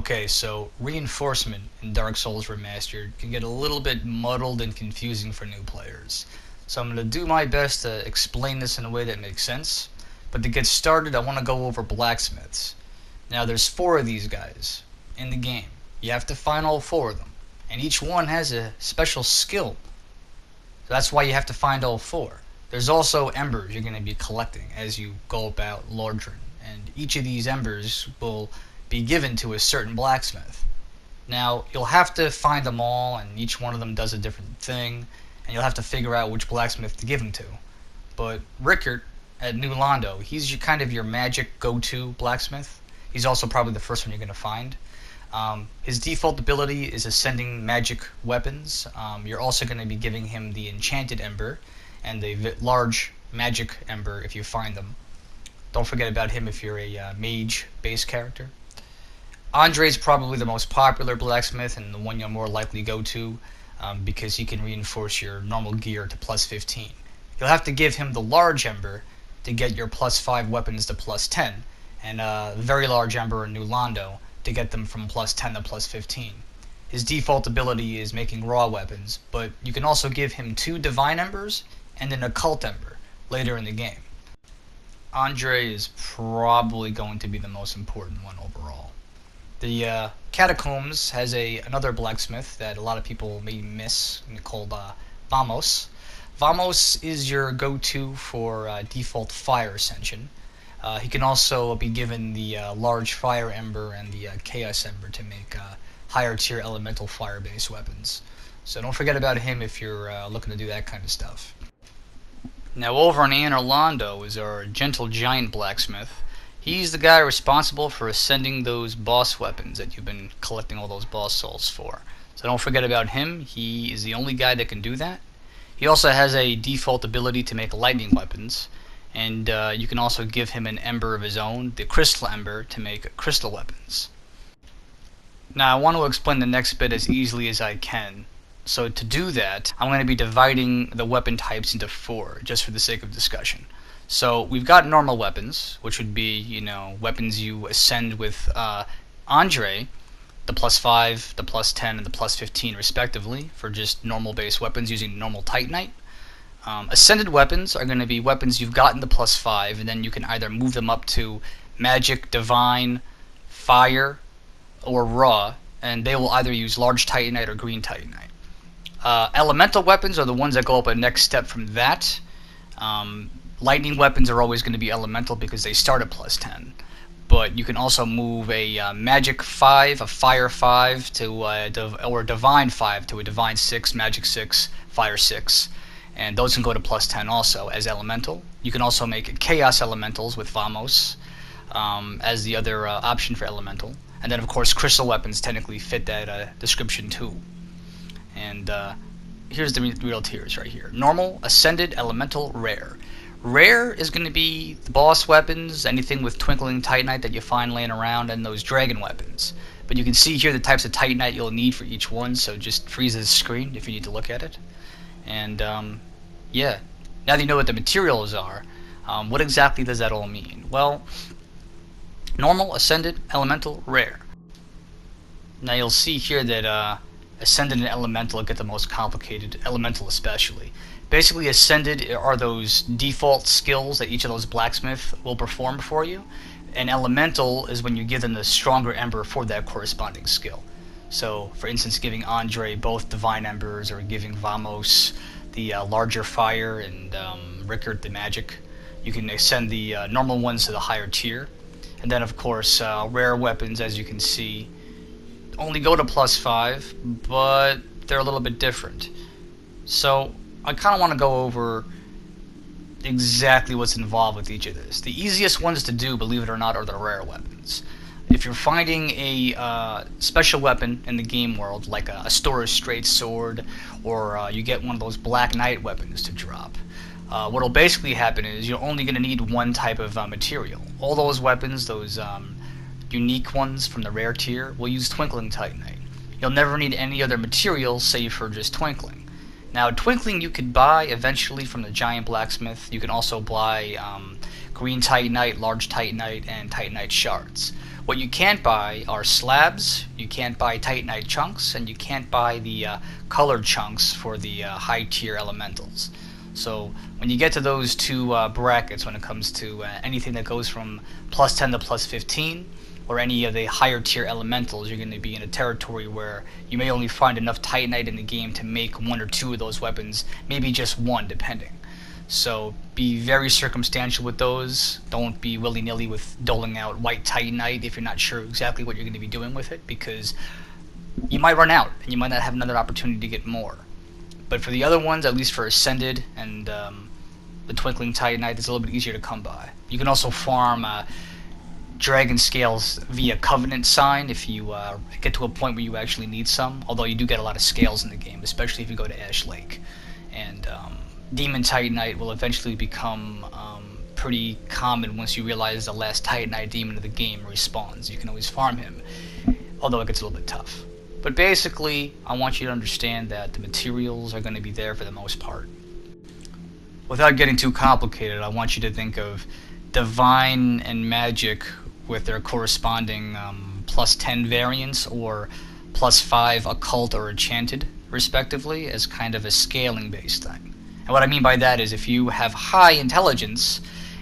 Okay, so reinforcement in Dark Souls Remastered can get a little bit muddled and confusing for new players. So I'm going to do my best to explain this in a way that makes sense. But to get started, I want to go over blacksmiths. Now there's 4 of these guys in the game. You have to find all 4 of them. And each one has a special skill. So that's why you have to find all 4. There's also embers you're going to be collecting as you go about Lordran. And each of these embers will be given to a certain blacksmith. Now, you'll have to find them all, and each one of them does a different thing, and you'll have to figure out which blacksmith to give them to. But Rickert at New Londo, he's kind of your magic go-to blacksmith. He's also probably the first one you're going to find. His default ability is ascending magic weapons. You're also going to be giving him the enchanted ember and the large magic ember if you find them. Don't forget about him if you're a mage base character. Andre's probably the most popular blacksmith and the one you'll more likely go to because he can reinforce your normal gear to plus 15. You'll have to give him the large ember to get your plus 5 weapons to plus 10, and a very large ember in New Londo to get them from plus 10 to plus 15. His default ability is making raw weapons, but you can also give him 2 divine embers and an occult ember later in the game. Andre is probably going to be the most important one overall. The Catacombs has another blacksmith that a lot of people may miss, called Vamos. Vamos is your go-to for default fire ascension. He can also be given the large fire ember and the chaos ember to make higher tier elemental fire-based weapons. So don't forget about him if you're looking to do that kind of stuff. Now over on Anor Londo is our gentle giant blacksmith. He's the guy responsible for ascending those boss weapons that you've been collecting all those boss souls for. So don't forget about him. He is the only guy that can do that. He also has a default ability to make lightning weapons, and you can also give him an ember of his own, the crystal ember, to make crystal weapons. Now I want to explain the next bit as easily as I can. So to do that, I'm going to be dividing the weapon types into 4, just for the sake of discussion. So we've got normal weapons, which would be, weapons you ascend with Andre, the plus 5, the plus 10, and the plus 15 respectively, for just normal base weapons using normal Titanite. Ascended weapons are going to be weapons you've gotten the plus 5, and then you can either move them up to magic, divine, fire, or raw, and they will either use large Titanite or green Titanite. Elemental weapons are the ones that go up a next step from that. Lightning weapons are always going to be elemental because they start at plus 10. But you can also move a magic 5, a fire 5, or a divine 5 to a divine 6, magic 6, fire 6. And those can go to plus 10 also as elemental. You can also make chaos elementals with Vamos as the other option for elemental. And then of course crystal weapons technically fit that description too. And here's the real tiers right here. Normal, ascended, elemental, rare. Rare is going to be the boss weapons, anything with twinkling Titanite that you find laying around, and those dragon weapons. But you can see here the types of Titanite you'll need for each one, so just freeze the screen if you need to look at it. And yeah, now that you know what the materials are, what exactly does that all mean? Well, normal, ascended, elemental, rare. Now you'll see here that ascended and elemental get the most complicated, elemental especially. Basically, ascended are those default skills that each of those blacksmiths will perform for you, and elemental is when you give them the stronger ember for that corresponding skill. So, for instance, giving Andre both divine embers, or giving Vamos the larger fire, and Rickert the magic. You can ascend the normal ones to the higher tier. And then, of course, rare weapons, as you can see, only go to plus 5, but they're a little bit different. So I kind of want to go over exactly what's involved with each of this. The easiest ones to do, believe it or not, are the rare weapons. If you're finding a special weapon in the game world, like a Stora's Straight Sword, or you get one of those Black Knight weapons to drop, what'll basically happen is you're only going to need one type of material. All those weapons, those unique ones from the rare tier, will use twinkling Titanite. You'll never need any other material save for just twinkling. Now, twinkling you could buy eventually from the giant blacksmith. You can also buy green Titanite, large Titanite, and Titanite shards. What you can't buy are slabs, you can't buy Titanite chunks, and you can't buy the colored chunks for the high tier elementals. So when you get to those two brackets, when it comes to anything that goes from plus 10 to plus 15, or any of the higher tier elementals, you're going to be in a territory where you may only find enough Titanite in the game to make one or two of those weapons, maybe just one depending. So be very circumstantial with those. Don't be willy-nilly with doling out white Titanite if you're not sure exactly what you're going to be doing with it, because you might run out and you might not have another opportunity to get more. But for the other ones, at least for Ascended and the Twinkling Titanite, it's a little bit easier to come by. You can also farm dragon scales via Covenant Sign if you get to a point where you actually need some, although you do get a lot of scales in the game, especially if you go to Ash Lake. And Demon Titanite will eventually become pretty common once you realize the last Titanite demon of the game respawns. You can always farm him, although it gets a little bit tough. But basically, I want you to understand that the materials are going to be there for the most part. Without getting too complicated, I want you to think of Divine and Magic with their corresponding plus 10 variants, or plus 5 Occult or Enchanted, respectively, as kind of a scaling based thing. And what I mean by that is, if you have high intelligence,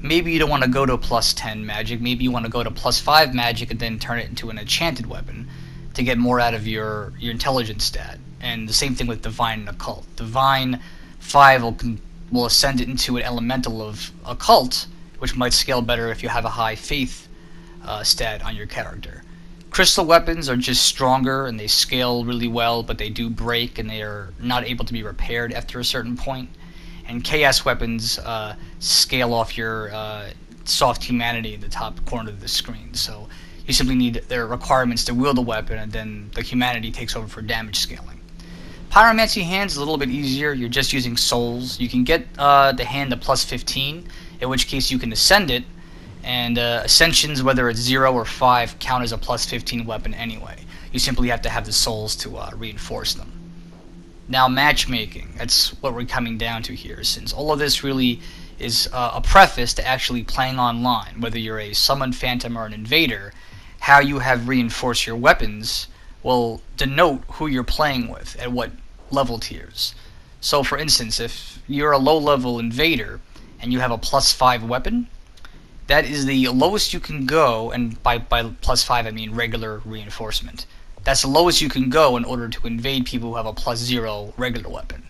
maybe you don't want to go to plus 10 magic, maybe you want to go to plus 5 magic and then turn it into an enchanted weapon to get more out of your intelligence stat. And the same thing with Divine and Occult. Divine 5 will ascend it into an elemental of Occult, which might scale better if you have a high faith stat on your character. Crystal weapons are just stronger and they scale really well, but they do break and they are not able to be repaired after a certain point. And chaos weapons scale off your soft humanity in the top corner of the screen. So you simply need their requirements to wield the weapon, and then the humanity takes over for damage scaling. Pyromancy hands is a little bit easier. You're just using souls. You can get the hand to plus 15, in which case you can ascend it, and ascensions, whether it's 0 or 5, count as a plus 15 weapon anyway. You simply have to have the souls to reinforce them. Now, matchmaking, that's what we're coming down to here, since all of this really is a preface to actually playing online. Whether you're a summoned phantom or an invader, how you have reinforced your weapons will denote who you're playing with at what level tiers. So for instance, if you're a low level invader and you have a plus 5 weapon, that is the lowest you can go, and by plus 5 I mean regular reinforcement. That's the lowest you can go in order to invade people who have a plus 0 regular weapon.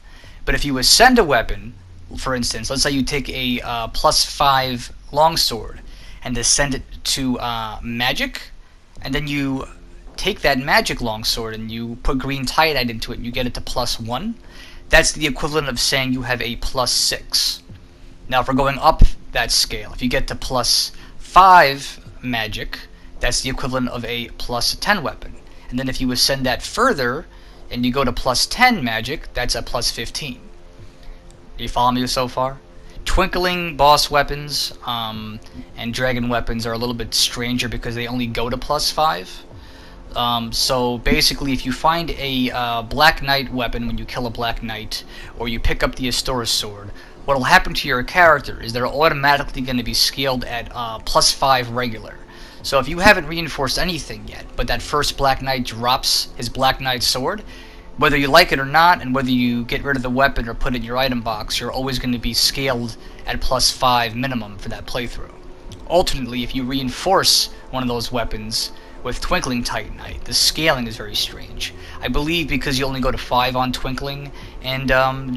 But if you ascend a weapon, for instance, let's say you take a plus 5 longsword and ascend it to magic, and then you take that magic longsword and you put green titanite into it and you get it to plus 1, that's the equivalent of saying you have a plus 6. Now if we're going up that scale, if you get to plus 5 magic, that's the equivalent of a plus 10 weapon. And then if you ascend that further and you go to plus 10 magic, that's a plus 15. Do you follow me so far? Twinkling boss weapons and dragon weapons are a little bit stranger because they only go to plus 5. So basically, if you find a Black Knight weapon when you kill a Black Knight, or you pick up the Astora's sword, what will happen to your character is they're automatically going to be scaled at plus 5 regular. So if you haven't reinforced anything yet, but that first Black Knight drops his Black Knight sword, whether you like it or not, and whether you get rid of the weapon or put it in your item box, you're always going to be scaled at plus 5 minimum for that playthrough. Alternately, if you reinforce one of those weapons with Twinkling Titanite, the scaling is very strange. I believe because you only go to 5 on Twinkling and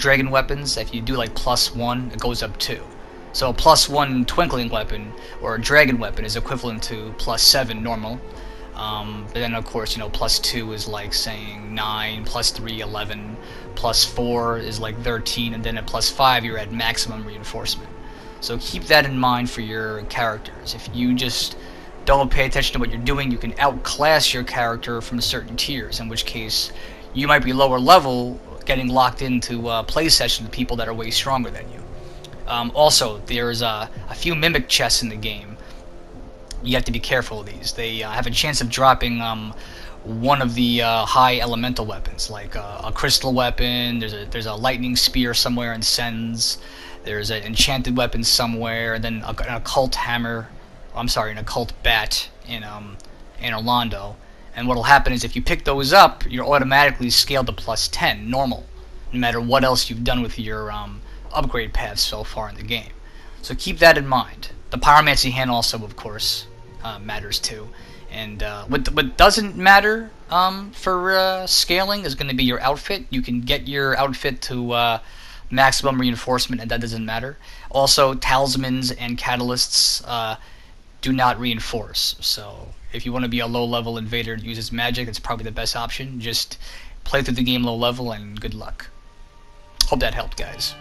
Dragon weapons, if you do like plus 1, it goes up 2. So a plus 1 Twinkling weapon or a Dragon weapon is equivalent to plus 7 normal. But then of course, you know, plus 2 is like saying 9, plus 3, 11, plus 4 is like 13, and then at plus 5 you're at maximum reinforcement. So keep that in mind for your characters. If you just don't pay attention to what you're doing, you can outclass your character from certain tiers, in which case you might be lower level, getting locked into play sessions with people that are way stronger than you. Also, there's a few mimic chests in the game. You have to be careful of these. They have a chance of dropping one of the high elemental weapons, like a crystal weapon. There's a lightning spear somewhere in Sens. There's an enchanted weapon somewhere, and then an occult hammer. I'm sorry, an occult bat in and Orlando. And what'll happen is if you pick those up, you're automatically scaled to plus 10, normal, no matter what else you've done with your upgrade paths so far in the game. So keep that in mind. The Pyromancy hand also, of course, matters too. And what doesn't matter for scaling is going to be your outfit. You can get your outfit to maximum reinforcement, and that doesn't matter. Also, talismans and catalysts do not reinforce. So if you want to be a low-level invader that uses magic, it's probably the best option. Just play through the game low level, and good luck. Hope that helped, guys.